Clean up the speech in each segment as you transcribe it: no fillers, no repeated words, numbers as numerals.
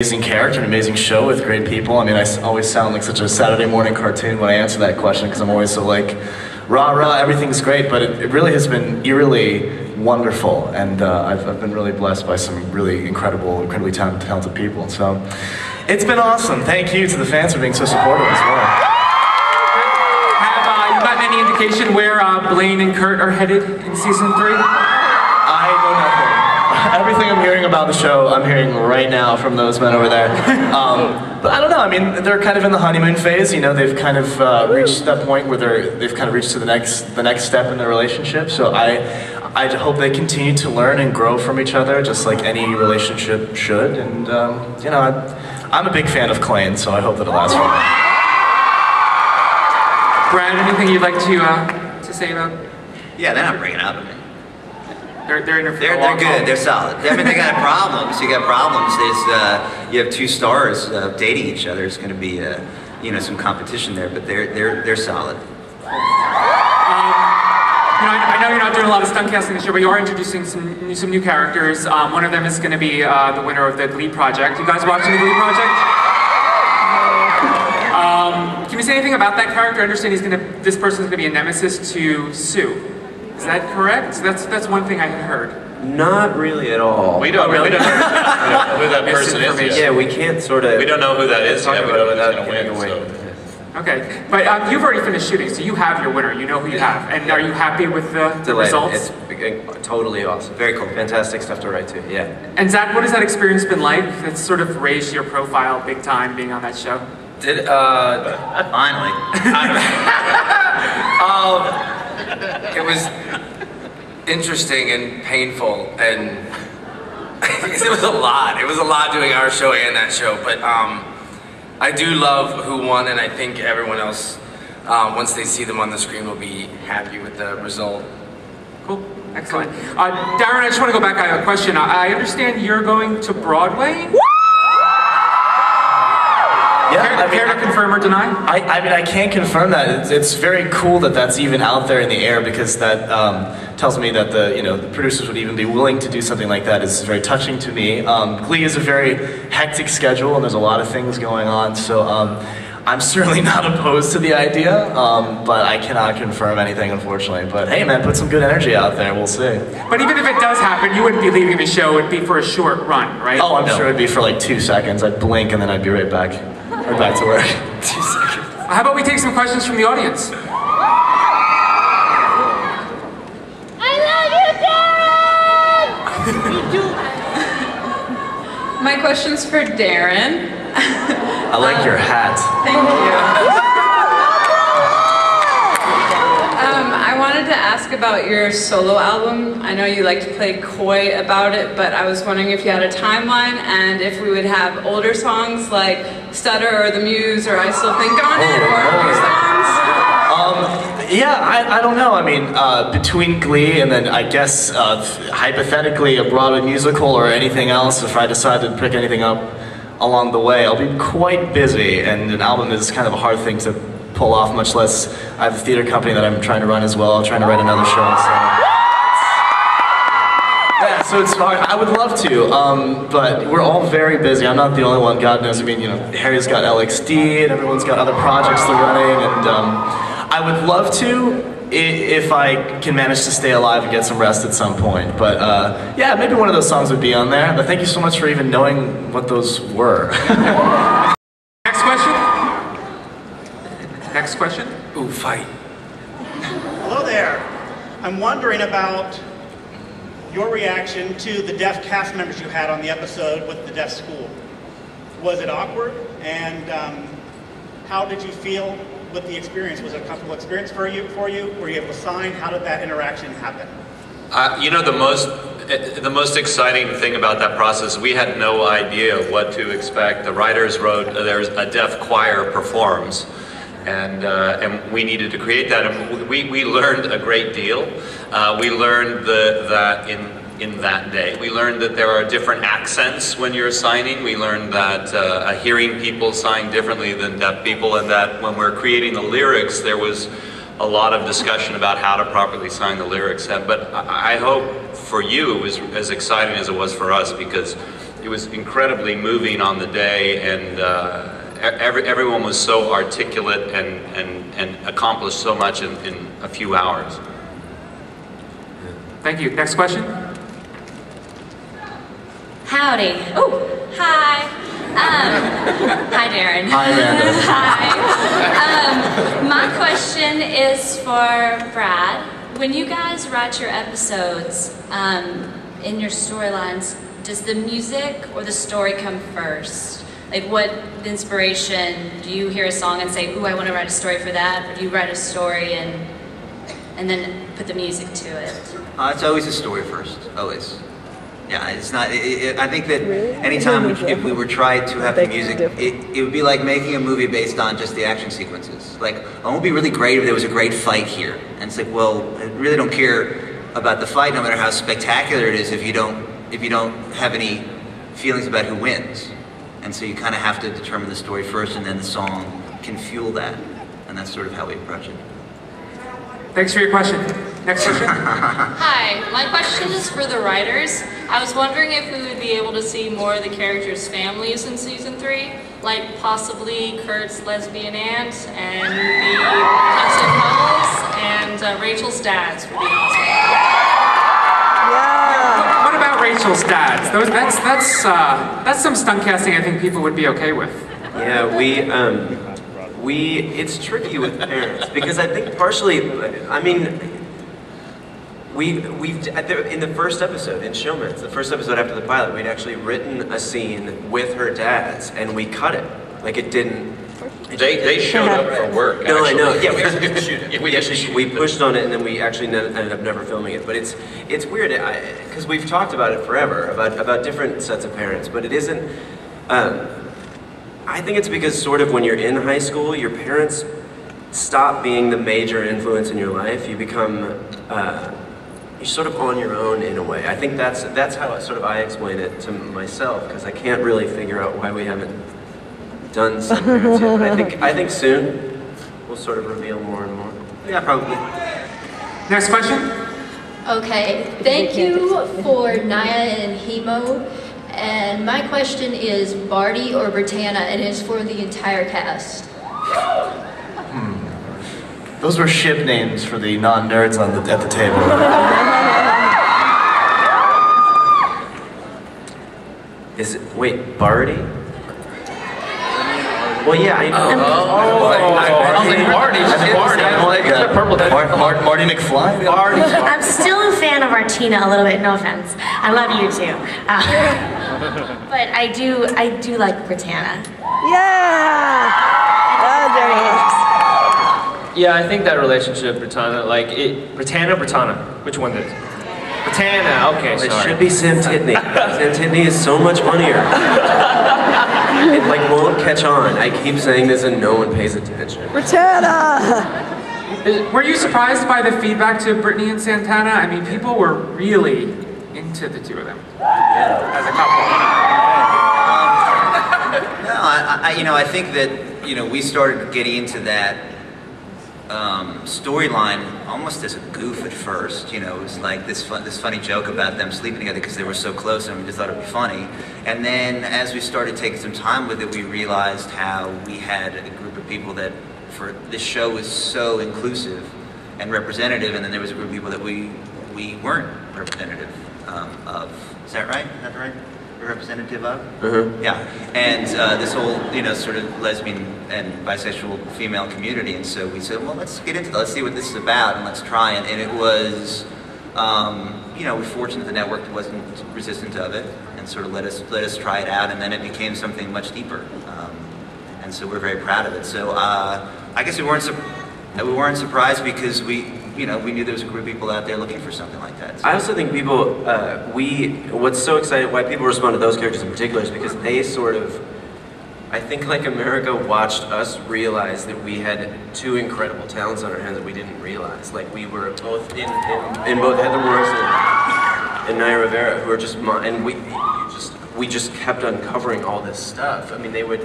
Amazing character, an amazing show with great people. I mean, I always sound like such a Saturday morning cartoon when I answer that question because I'm always so like, rah rah, everything's great, but it really has been eerily wonderful, and I've been really blessed by some really incredibly talented people. So it's been awesome. Thank you to the fans for being so supportive as well. Have you gotten any indication where Blaine and Kurt are headed in season 3? I know nothing. Everything I'm hearing about the show, I'm hearing right now from those men over there. But I don't know, I mean, they're kind of in the honeymoon phase, you know, they've kind of reached that point where they've kind of reached to the next step in their relationship, so I hope they continue to learn and grow from each other, just like any relationship should, and, you know, I'm a big fan of Klain, so I hope that it lasts forever. Brad, anything you'd like to say about? Yeah, they're not breaking up. I mean, they're good. They're solid. I mean, they got problems. You got problems. There's you have two stars dating each other. It's going to be you know, some competition there, but they're solid. You know, I know you're not doing a lot of stunt casting this year, but you are introducing some new characters. One of them is going to be the winner of the Glee project. You guys watching the Glee project? Can you say anything about that character? I understand this person's going to be a nemesis to Sue. Is that correct? That's one thing I had heard. Not really at all. We don't know who that person is yet. Yeah, we can't sort of... We don't know who that is yet. We don't know who's going to win. So. Okay, but you've already finished shooting, so you have your winner. You know who you have. And are you happy with the results? It's totally awesome. Very cool. Fantastic stuff to write to, yeah. And Zach, what has that experience been like? It's sort of raised your profile big time being on that show. Finally. It was interesting and painful, and it was a lot. It was a lot doing our show and that show, but I do love who won, and I think everyone else, once they see them on the screen, will be happy with the result. Cool. Excellent. Darren, I just want to go back. I have a question. I understand you're going to Broadway? Yeah, care to confirm or deny? I mean, I can't confirm that. It's very cool that that's even out there in the air, because that tells me that the producers would even be willing to do something like that. Is very touching to me. Glee is a very hectic schedule, and there's a lot of things going on. So I'm certainly not opposed to the idea, but I cannot confirm anything, unfortunately. But hey, man, put some good energy out there. We'll see. But even if it does happen, you wouldn't be leaving the show. It'd be for a short run, right? Oh, I'm sure it'd be for like 2 seconds. I'd blink, and then I'd be right back to work. 2 seconds. How about we take some questions from the audience? I love you, Darren! You do. My question's for Darren. I like your hat. Thank you. I wanted to ask about your solo album. I know you like to play coy about it, but I was wondering if you had a timeline and if we would have older songs like Stutter or The Muse or I Still Think on It, or new songs? Yeah, I don't know. I mean, between Glee and then I guess hypothetically a Broadway musical or anything else, if I decide to pick anything up along the way, I'll be quite busy, and an album is kind of a hard thing to pull off, much less I have a theater company that I'm trying to run as well. I'm trying to write another show, so yeah, so it's hard. I would love to, but we're all very busy. I'm not the only one. God knows. I mean, Harry's got LXD, and everyone's got other projects they're running, and I would love to if I can manage to stay alive and get some rest at some point. But yeah, maybe one of those songs would be on there. But thank you so much for even knowing what those were. Next question? Next question? Ooh, fight. Hello there. I'm wondering about your reaction to the deaf cast members you had on the episode with the deaf school. Was it awkward? And how did you feel with the experience? Was it a comfortable experience for you? Were you able to sign? How did that interaction happen? You know, the most exciting thing about that process, we had no idea what to expect. The writers wrote, there's a deaf choir performs, and we needed to create that. And we learned a great deal. We learned that in that day. We learned that there are different accents when you're signing. We learned that hearing people sign differently than deaf people, and that when we're creating the lyrics, there was a lot of discussion about how to properly sign the lyrics. But I hope for you it was as exciting as it was for us, because incredibly moving on the day, and everyone was so articulate and accomplished so much in a few hours. Thank you. Next question. Howdy. Oh, hi. Hi, Darren. Hi, Amanda. Hi. My question is for Brad. When you guys write your episodes in your storylines, does the music or the story come first? Like, what inspiration? Do you hear a song and say, ooh, I want to write a story for that? Or do you write a story and then put the music to it? It's always a story first, always. Yeah, it's not, I think that anytime if we were trying to have the music, it would be like making a movie based on just the action sequences. Like, oh, it would be really great if there was a great fight here. And it's like, well, I really don't care about the fight, no matter how spectacular it is, if you don't have any feelings about who wins. And so you kind of have to determine the story first, and then the song can fuel that. And that's sort of how we approach it. Thanks for your question. Next question. Hi, my question is for the writers. I was wondering if we would be able to see more of the characters' families in season 3, like possibly Kurt's lesbian aunt and the Hudson Huddles and Rachel's dads would be awesome. Yeah. What about Rachel's dads? That's some stunt casting I think people would be okay with. Yeah, it's tricky with parents because I think partially, I mean, we've in the first episode in Showman's, the first episode after the pilot, we'd actually written a scene with her dads, and we cut it. Like it didn't. They showed up for work. No, actually. I know. Yeah, we actually didn't shoot it. We pushed on it, and then we actually ended up never filming it. But it's weird because we've talked about it forever about different sets of parents, but it isn't. I think it's because sort of when you're in high school, your parents stop being the major influence in your life. You become, you're sort of on your own in a way. I think that's how I explain it to myself, because I can't really figure out why we haven't done some parents yet. But I think soon we'll sort of reveal more and more. Yeah, probably. Next question. Okay, thank you for Naya and Hemo. And my question is Barty or Britannia, and it's for the entire cast. Those were ship names for the non-nerds at the table. Wait, Barty? Well, yeah, I know. Marty McFly? I'm still a fan of Artina a little bit, no offense. I love you too. But I do like Britannia. Yeah! Yeah, I think that relationship, Britannia, Britannia, which one did? Britannia, okay, sorry. It should be Sam Titney. Sam Titney is so much funnier. It won't catch on. I keep saying this and no one pays attention. Britannia! Were you surprised by the feedback to Brittany and Santana? I mean, people were really into the two of them as a couple. No, I think that we started getting into that storyline almost as a goof at first. It was like this funny joke about them sleeping together because they were so close, and we just thought it'd be funny. And then as we started taking some time with it, we realized how we had a group of people that for this show was so inclusive and representative, and then there was a group of people that we weren't representative of. Is that right? Is that right? Representative of? Mm-hmm. Yeah. And this whole, sort of lesbian and bisexual female community. And so we said, well, let's get into that. Let's see what this is about, and let's try. And it was, we're fortunate the network wasn't resistant of it, and sort of let us try it out. And then it became something much deeper. And so we're very proud of it. So I guess we weren't surprised because we knew there was a group of people out there looking for something like that. So. I also think people, what's so exciting, why people respond to those characters in particular is because they sort of, I think America watched us realize that we had two incredible talents on our hands that we didn't realize. Like we were both in both Heather Morris and Naya Rivera, who are just, and we just kept uncovering all this stuff. I mean, they would,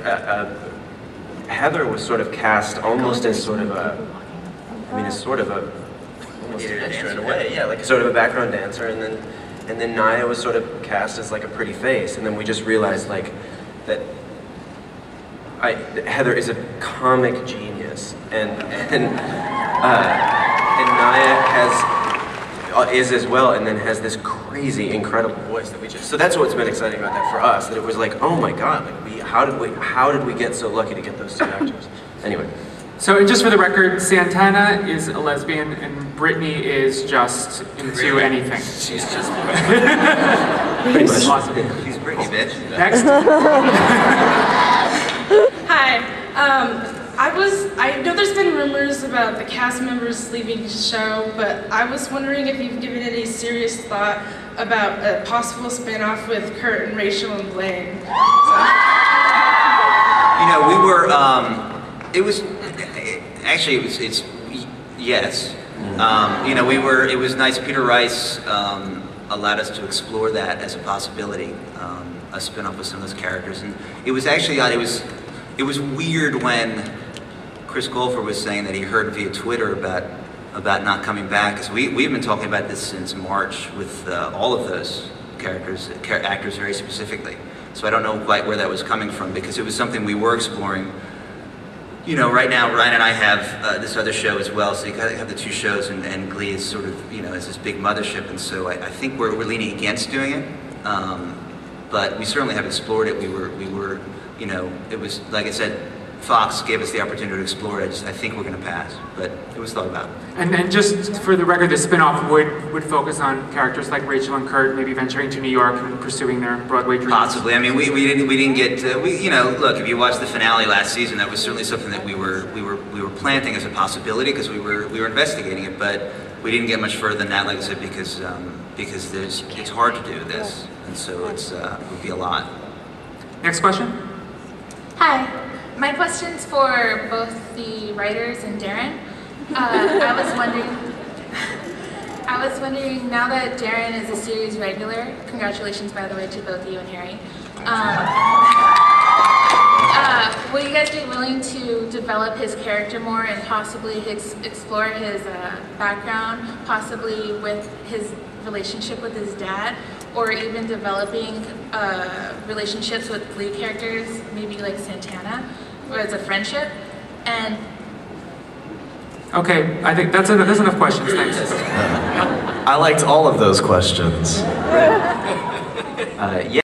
Heather was sort of cast almost as sort of almost an extra in a way, yeah, like sort of a background dancer, and then And then Naya was sort of cast as like a pretty face, and then we just realized like that Heather is a comic genius, and Naya is as well, and then has this crazy, incredible voice that we just. So that's what's been exciting about that for us. That it was like, oh my God, like how did we get so lucky to get those two actors? Anyway. So, and just for the record, Santana is a lesbian and Brittany is just into anything. She's just pretty much awesome. She's pretty, bitch. Next. Hi. I know there's been rumors about the cast members leaving the show, but I was wondering if you've given any serious thought about a possible spin-off with Kurt and Rachel and Blaine. You know, we were, it's yes. You know, it was nice. Peter Rice allowed us to explore that as a possibility, a spin-off with some of those characters. And it was actually, it was weird when Chris Golfer was saying that he heard via Twitter about not coming back. Because we've been talking about this since March with all of those actors very specifically. So I don't know quite where that was coming from, because it was something we were exploring. You know, right now Ryan and I have this other show as well, so you kind of have the two shows, and Glee is sort of, you know, is this big mothership, and so I think we're leaning against doing it. But we certainly have explored it. We were, you know, it was, like I said, Fox gave us the opportunity to explore it. I think we're going to pass, but it was thought about. And just for the record, the spin-off would focus on characters like Rachel and Kurt, maybe venturing to New York and pursuing their Broadway dreams. Possibly. I mean, we didn't get you know, look, if you watched the finale last season, that was certainly something that we were planting as a possibility, because we were investigating it, but we didn't get much further than that, like I said, because it's hard to do this, and so it would be a lot. Next question. Hi. My question's for both the writers and Darren. I was wondering, now that Darren is a series regular, congratulations by the way to both you and Harry, will you guys be willing to develop his character more and possibly explore his background, possibly with his relationship with his dad, or even developing relationships with Glee characters, maybe like Santana, or as a friendship? And okay, I think that's enough questions. Thanks. I liked all of those questions. Yeah.